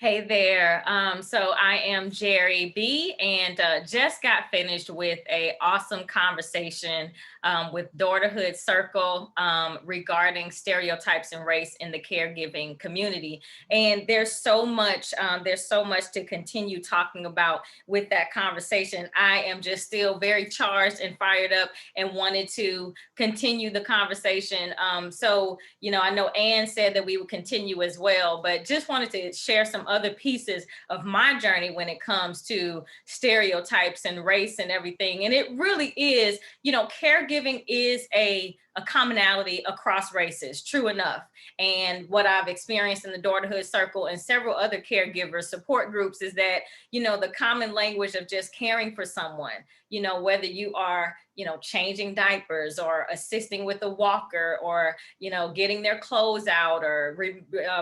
Hey there. So I am Jerri B and just got finished with a awesome conversation with Daughterhood Circle regarding stereotypes and race in the caregiving community. And there's so much to continue talking about with that conversation. I am just still very charged and fired up and wanted to continue the conversation. I know Ann said that we would continue as well, but just wanted to share some other pieces of my journey when it comes to stereotypes and race and everything. And it really is, caregiving is a commonality across races, true enough. And what I've experienced in the Daughterhood Circle and several other caregiver support groups is that, the common language of just caring for someone, whether you are, changing diapers or assisting with a walker or, getting their clothes out or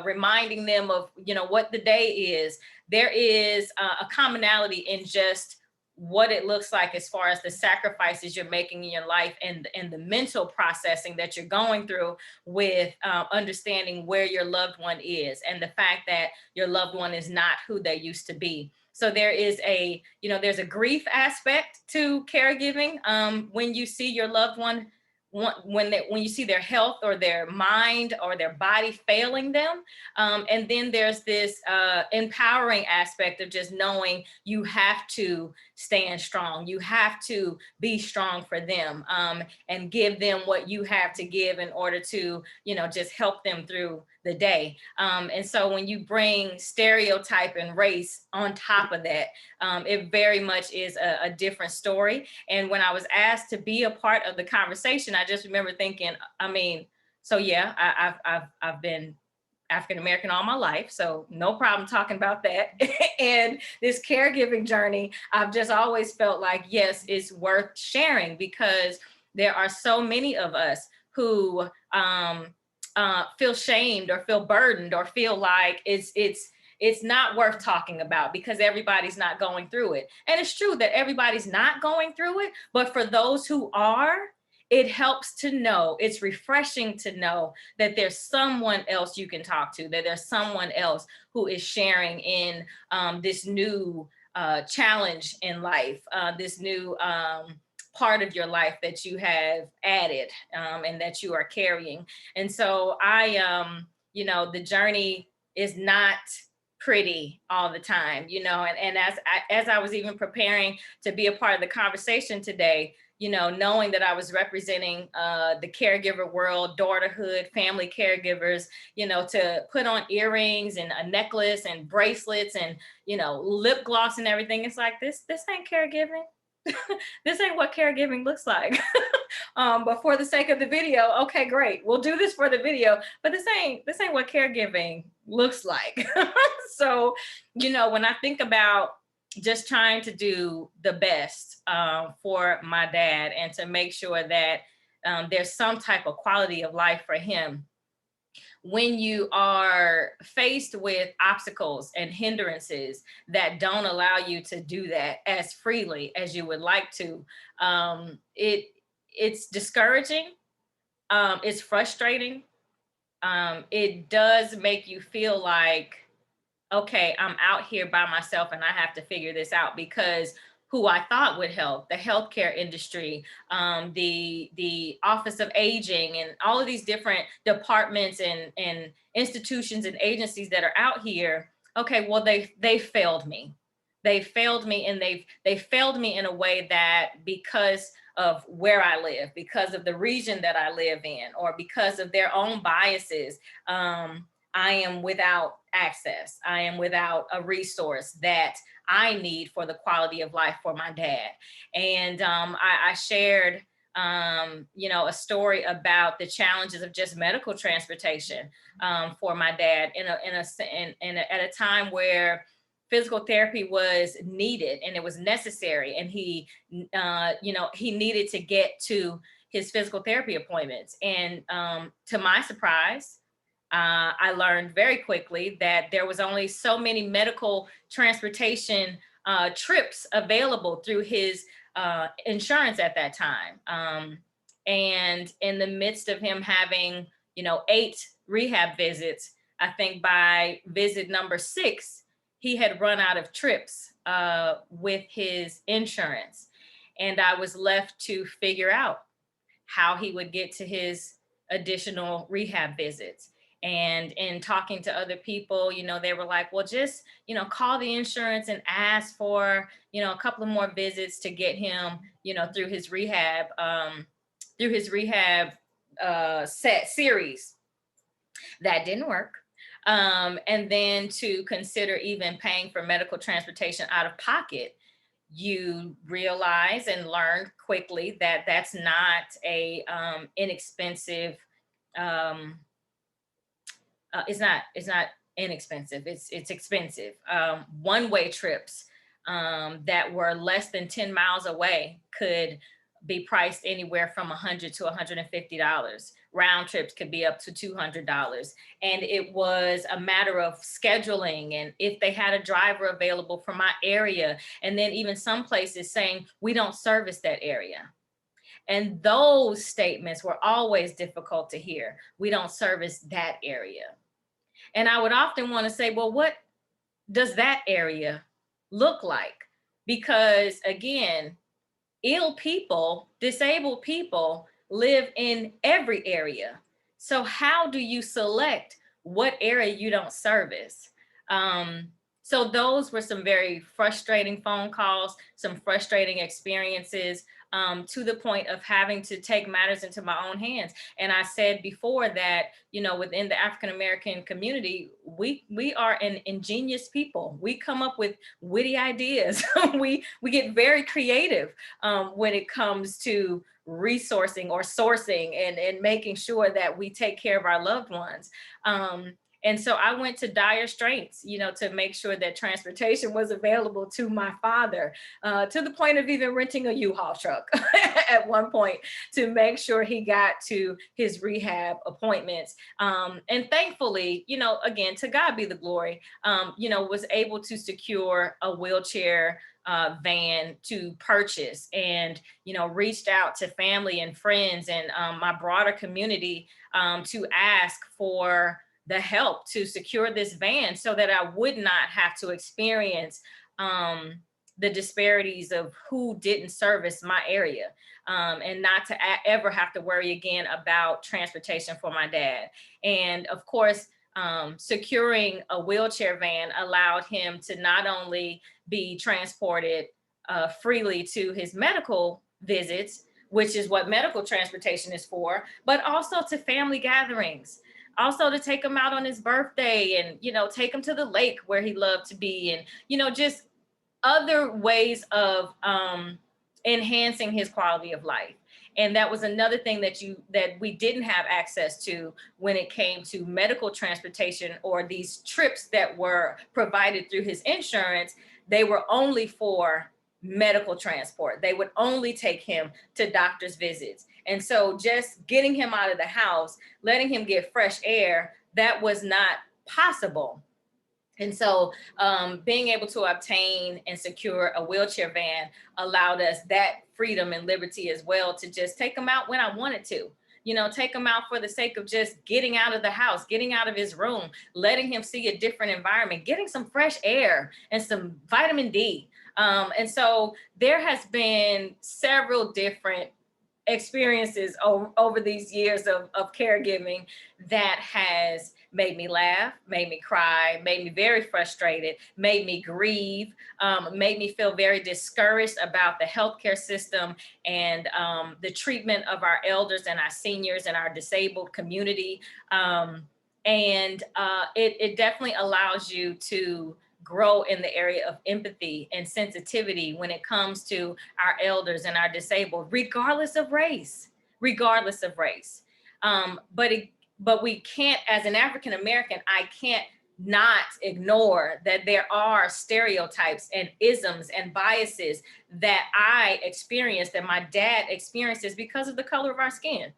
reminding them of, what the day is, there is a commonality in just what it looks like as far as the sacrifices you're making in your life and the mental processing that you're going through with understanding where your loved one is and the fact that your loved one is not who they used to be. So there is there's a grief aspect to caregiving when you see your loved one when you see their health or their mind or their body failing them. And then there's this empowering aspect of just knowing you have to stand strong. You have to be strong for them and give them what you have to give in order to, just help them through the day. And so when you bring stereotype and race on top of that, it very much is a different story. And when I was asked to be a part of the conversation, I just remember thinking, I've been African American all my life, so no problem talking about that. And this caregiving journey, I've just always felt like, yes, it's worth sharing because there are so many of us who feel shamed or feel burdened or feel like it's not worth talking about because everybody's not going through it. And it's true that everybody's not going through it, but for those who are, it helps to know, it's refreshing to know that there's someone else you can talk to, that there's someone else who is sharing in this new challenge in life, this new part of your life that you have added and that you are carrying. And so the journey is not pretty all the time, and as I was even preparing to be a part of the conversation today, knowing that I was representing the caregiver world, daughterhood, family caregivers, to put on earrings and a necklace and bracelets and, lip gloss and everything. It's like, this ain't caregiving. This ain't what caregiving looks like. But for the sake of the video, okay, great. We'll do this for the video, but this ain't what caregiving looks like. So, when I think about just trying to do the best for my dad and to make sure that there's some type of quality of life for him, when you are faced with obstacles and hindrances that don't allow you to do that as freely as you would like to, it's discouraging, it's frustrating, it does make you feel like, okay, I'm out here by myself and I have to figure this out because who I thought would help, the healthcare industry, the Office of Aging, and all of these different departments and institutions and agencies that are out here. Okay, well, they failed me. They failed me, and they failed me in a way that because of where I live, because of the region that I live in, or because of their own biases, I am without access. I am without a resource that I need for the quality of life for my dad. And I shared, a story about the challenges of just medical transportation for my dad at a time where physical therapy was needed and it was necessary, and he needed to get to his physical therapy appointments. And to my surprise, I learned very quickly that there was only so many medical transportation trips available through his insurance at that time. And in the midst of him having, 8 rehab visits, I think by visit number 6, he had run out of trips with his insurance. And I was left to figure out how he would get to his additional rehab visits. And in talking to other people, they were like, well, just, call the insurance and ask for, a couple of more visits to get him, through his rehab, set series. That didn't work. And then to consider even paying for medical transportation out of pocket, you realize and learn quickly that that's not a inexpensive. It's not inexpensive. It's expensive. One-way trips that were less than 10 miles away could be priced anywhere from $100 to $150. Round trips could be up to $200. And it was a matter of scheduling and if they had a driver available for my area. And then even some places saying, we don't service that area. And those statements were always difficult to hear. We don't service that area. And I would often want to say, well, what does that area look like? Because again, ill people, disabled people live in every area. So how do you select what area you don't service? So those were some very frustrating phone calls, some frustrating experiences, to the point of having to take matters into my own hands. And I said before that, within the African-American community, we are an ingenious people. We come up with witty ideas. we get very creative when it comes to resourcing or sourcing and making sure that we take care of our loved ones. And so I went to dire straits, to make sure that transportation was available to my father, to the point of even renting a U-Haul truck at one point to make sure he got to his rehab appointments. And thankfully, again, to God be the glory, was able to secure a wheelchair van to purchase and, reached out to family and friends and my broader community to ask for the help to secure this van so that I would not have to experience the disparities of who didn't service my area, and not to ever have to worry again about transportation for my dad. And of course, securing a wheelchair van allowed him to not only be transported freely to his medical visits, which is what medical transportation is for, but also to family gatherings. Also to take him out on his birthday and, take him to the lake where he loved to be and, just other ways of enhancing his quality of life. And that was another thing that we didn't have access to when it came to medical transportation or these trips that were provided through his insurance. They were only for medical transport. They would only take him to doctor's visits. And so just getting him out of the house, letting him get fresh air, that was not possible. And so being able to obtain and secure a wheelchair van allowed us that freedom and liberty as well to just take him out when I wanted to. Take him out for the sake of just getting out of the house, getting out of his room, letting him see a different environment, getting some fresh air and some vitamin D. And so there has been several different experiences over these years of caregiving that has made me laugh, made me cry, made me very frustrated, made me grieve, made me feel very discouraged about the healthcare system and the treatment of our elders and our seniors and our disabled community. And it definitely allows you to grow in the area of empathy and sensitivity when it comes to our elders and our disabled, regardless of race. But we can't, as an African American, I can't not ignore that there are stereotypes and isms and biases that I experienced, that my dad experiences because of the color of our skin.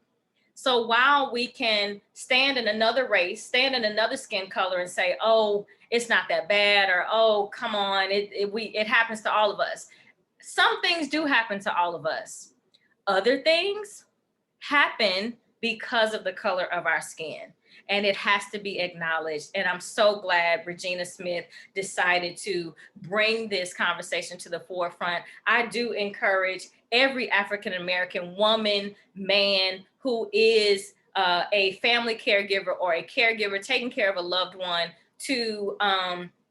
So while we can stand in another race, stand in another skin color and say, oh, it's not that bad, or, oh, come on, it happens to all of us. Some things do happen to all of us. Other things happen because of the color of our skin. And it has to be acknowledged. And I'm so glad Regina Smith decided to bring this conversation to the forefront. I do encourage every African-American woman, man who is a family caregiver or a caregiver taking care of a loved one to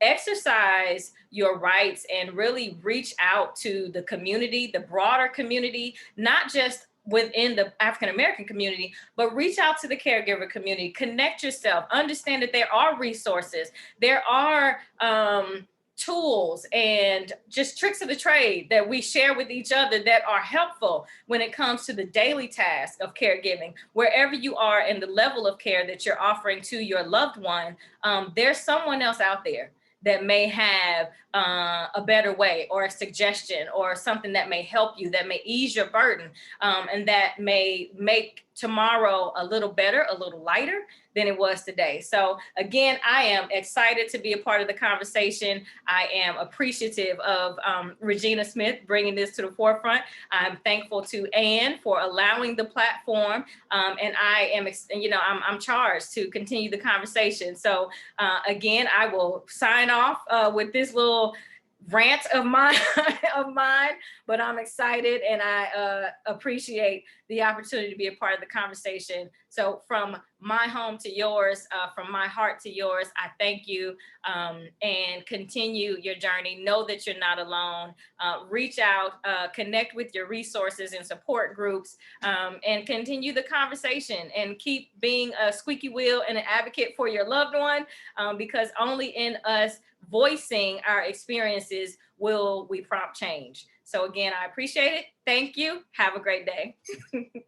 exercise your rights and really reach out to the community, the broader community, not just within the African-American community, but reach out to the caregiver community, connect yourself, understand that there are resources, there are tools and just tricks of the trade that we share with each other that are helpful when it comes to the daily task of caregiving. Wherever you are in the level of care that you're offering to your loved one, there's someone else out there that may have a better way or a suggestion or something that may help you, that may ease your burden, and that may make tomorrow a little better, a little lighter than it was today. So again, I am excited to be a part of the conversation. I am appreciative of Regina Smith bringing this to the forefront. I'm thankful to Anne for allowing the platform. And I am, I'm charged to continue the conversation. So again, I will sign off with this little rant of mine, but I'm excited and I appreciate the opportunity to be a part of the conversation. So from my home to yours, from my heart to yours, I thank you and continue your journey. Know that you're not alone. Reach out, connect with your resources and support groups, and continue the conversation and keep being a squeaky wheel and an advocate for your loved one, because only in us voicing our experiences will we prompt change. So again, I appreciate it. Thank you. Have a great day.